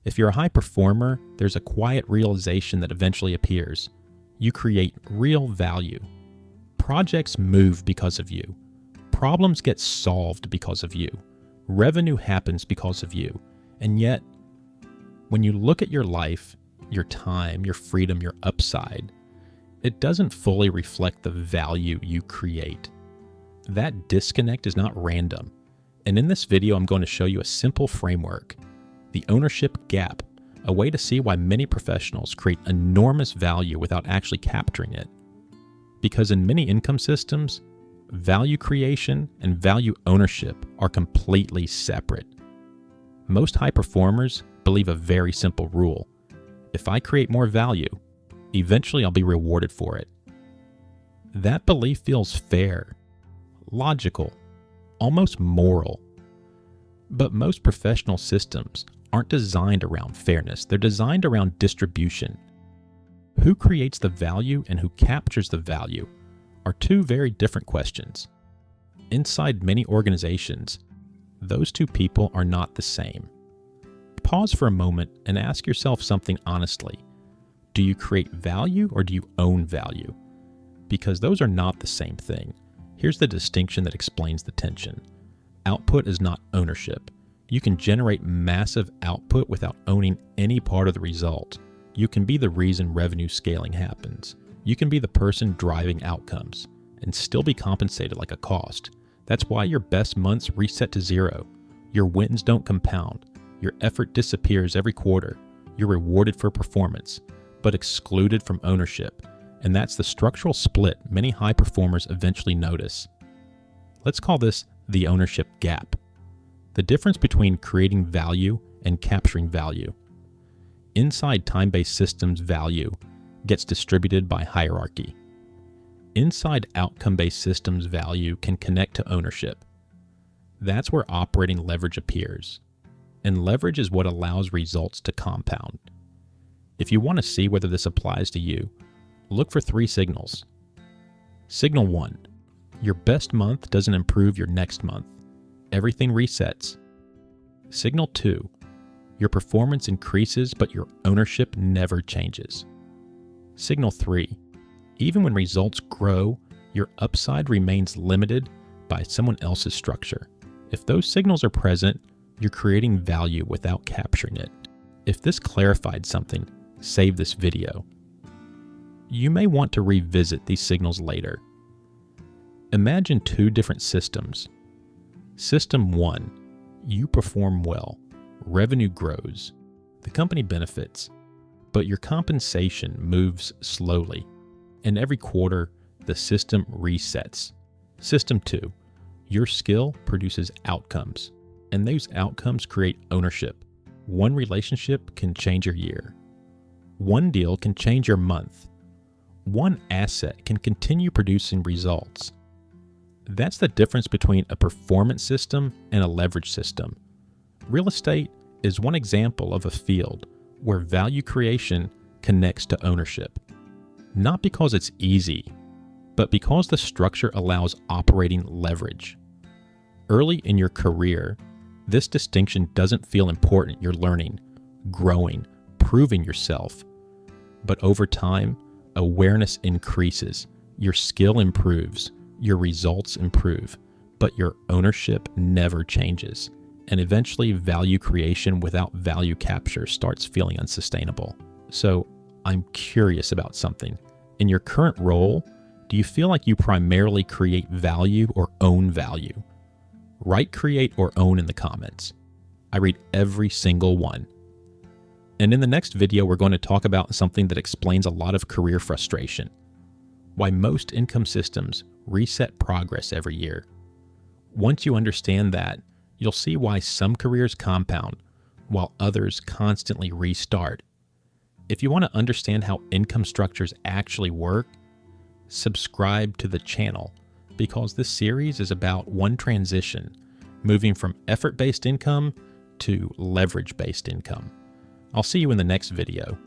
If you're a high performer, there's a quiet realization that eventually appears. You create real value. Projects move because of you. Problems get solved because of you. Revenue happens because of you. And yet, when you look at your life, your time, your freedom, your upside, it doesn't fully reflect the value you create. That disconnect is not random. And in this video, I'm going to show you a simple framework, the ownership gap, a way to see why many professionals create enormous value without actually capturing it. Because in many income systems, value creation and value ownership are completely separate. Most high performers believe a very simple rule. If I create more value, eventually I'll be rewarded for it. That belief feels fair, logical, almost moral. But most professional systems aren't designed around fairness. They're designed around distribution. Who creates the value and who captures the value are two very different questions. Inside many organizations, those two people are not the same. Pause for a moment and ask yourself something honestly. Do you create value or do you own value? Because those are not the same thing. Here's the distinction that explains the tension. Output is not ownership. You can generate massive output without owning any part of the result. You can be the reason revenue scaling happens. You can be the person driving outcomes and still be compensated like a cost. That's why your best months reset to zero. Your wins don't compound. Your effort disappears every quarter. You're rewarded for performance, but excluded from ownership. And that's the structural split many high performers eventually notice. Let's call this the ownership gap. The difference between creating value and capturing value. Inside time-based systems, value gets distributed by hierarchy. Inside outcome-based systems, value can connect to ownership. That's where operating leverage appears. And leverage is what allows results to compound. If you want to see whether this applies to you, look for 3 signals. Signal 1. Your best month doesn't improve your next month. Everything resets. Signal 2. Your performance increases, but your ownership never changes. Signal 3. Even when results grow, your upside remains limited by someone else's structure. If those signals are present, you're creating value without capturing it. If this clarified something, save this video. You may want to revisit these signals later. Imagine 2 different systems. System 1, you perform well. Revenue grows. The company benefits, but your compensation moves slowly. And every quarter, the system resets. System 2, your skill produces outcomes, and those outcomes create ownership. One relationship can change your year. One deal can change your month. One asset can continue producing results. That's the difference between a performance system and a leverage system. Real estate is one example of a field where value creation connects to ownership. Not because it's easy, but because the structure allows operating leverage. Early in your career, this distinction doesn't feel important. You're learning, growing, proving yourself. But over time, awareness increases, your skill improves, your results improve, but your ownership never changes. And eventually, value creation without value capture starts feeling unsustainable. So I'm curious about something. In your current role, do you feel like you primarily create value or own value? Write create or own in the comments. I read every single one. And in the next video, we're going to talk about something that explains a lot of career frustration. Why most income systems reset progress every year. Once you understand that, you'll see why some careers compound while others constantly restart. If you want to understand how income structures actually work, subscribe to the channel, because this series is about one transition, moving from effort-based income to leverage-based income. I'll see you in the next video.